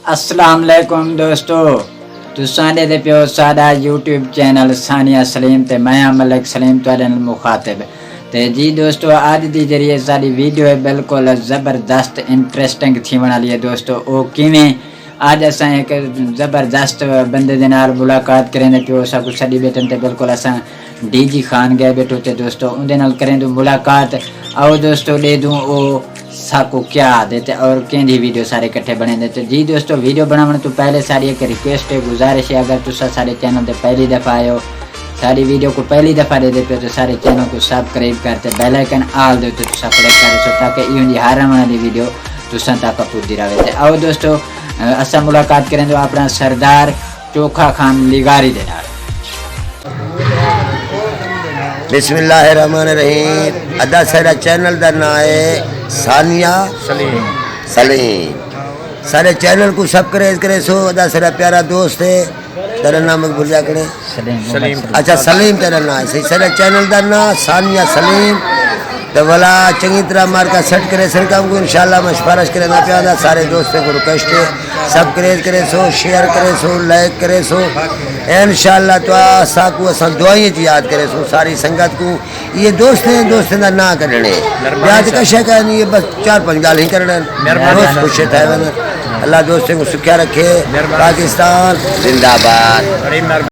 अस्सलाम वालेकुम दोस्तों, तुसां दे पियो साडा यूट्यूब चैनल सानिया सलीम ते मैं मलिक सलीम तुहाडे नाल मुखातिब ते जी दोस्तों, अज दी जरिए साडी वीडियो है बिल्कुल ज़बरदस्त इंटरेस्टिंग थीवन वाली है दोस्तों। ओ किवें अज असां एक ज़बरदस्त बंदे दे नाल मुलाकात करेंदे पियो सा कुछ सडी बैठन ते बिल्कुल असां डीजी खान गए बैठो ते दोस्तों उनदे नाल करेंदू मुलाकात। आओ दोस्तों दे दूं ओ साको क्या देते और केंदी वीडियो सारे इकट्ठे बने देते। जी दोस्तों, वीडियो बनाने तो पहले सारी एक रिक्वेस्ट है, गुजारिश है, अगर तुसा सारे चैनल पे पहली दफ़ा आए हो, सारी वीडियो को पहली दफ़ा दे पे तो सारे चैनल को सब्सक्राइब करते बेल आइकन आल दे तो तुसा क्लिक करे सो ताकि इवन हर आने वाली वीडियो तुसा तक पुजदी रहे। आओ दोस्तों असा मुलाकात करें तो अपना सरदार चोखा खान लिगारी दे नाल। बिस्मिल्लाहिर्रहमानिर्रहीम। अदा सारा चैनल का नाम है सानिया सलीम। सारे चैनल को सब्सक्राइब करे सो। अदा सारा प्यारा दोस्त है, तेरा नाम भूल जा करे सलीम। अच्छा सलीम तेरा नाम है सही। सारे चैनल का नाम सानिया सलीम। तो वाला चंगी तरह मार का सेट करे सर काम को इंशाल्लाह मैं सिफारिश करना प्यादा सारे दोस्तों को रिक्वेस्ट है, सब्सक्राइब करे सो, शेयर करे सो, लाइक करे सो। इंशाल्लाह तो आसा को असा दुआएं याद करे सो सारी संगत को। ये दोस्तों का ना करने याद कशा का नहीं, ये बस 4-5 गाल ही करना रोज खुश है। अल्लाह दोस्तों को सुखिया रखे। पाकिस्तान जिंदाबाद।